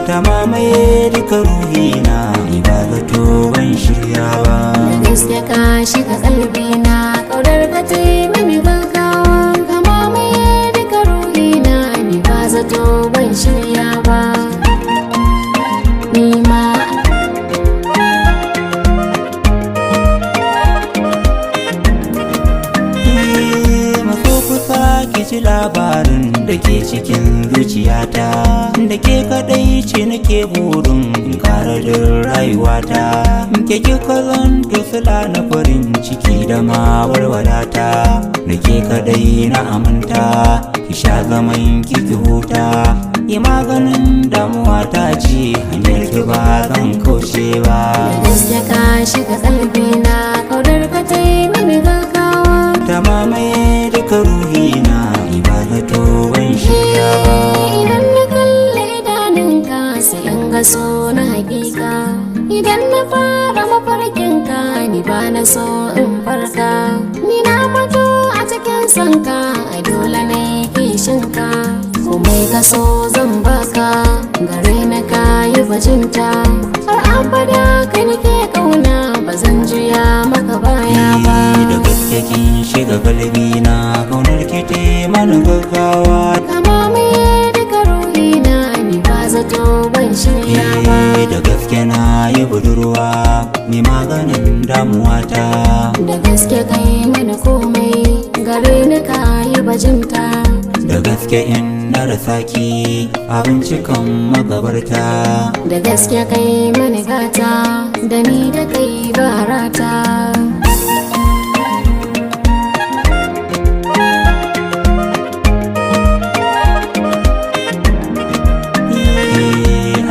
ta mamaye duka ruhina, ni ba zato ban shirya ba. Da gaske ka shiga kalbina, ƙaunar ka ta yi mini gaggawa. Ka mamaye duka ruhina, ni ba zato ban shirya ba. Ni ma ki ji labarin da ke cikin zuciyata, da ke kadai ce nake burin kara da rayuwata. Ke kika zanto sila na farin ciki da ma walwalata, da ke kadai na aminta, ki sha zaman ki huta. Yi maganin damuwa ta ce hanyar ki ba zan kauce ba. da gaske ka shiga kalbina, ƙaunar ka ta yi mini gaggawa. Ta mamaye duka ruhina, ni ba zato ban shirya ba. Idan na kalle idanunka sai in ga so na hakika. Idan na fara mafarkinka, ni ba na so in farka. Ni na fito a cikin sanka, a dole ne kishinka. Komai ka so zan baka, gare na ka yi bajinta. Har abada kai nake kauna, ba zan juya maka baya ba. Da gaske kin shiga galbina, kaunar ki te mana gaggawa. Ka mamaye duka ruhina, ni ba zato ban shirya ba. Da gaske na yi budurwa, mai maganin damuwata. Da gaske kai mana komai, gare ni ka yi bajinta. Da gaske in na rasa ki, abinci kan magabarta. Da gaske kai mani gata, da ni da kai barata.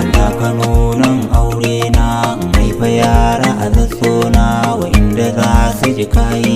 Allah ka nunan aure na, in haifa yara a zassona, wa inda za su ji kayi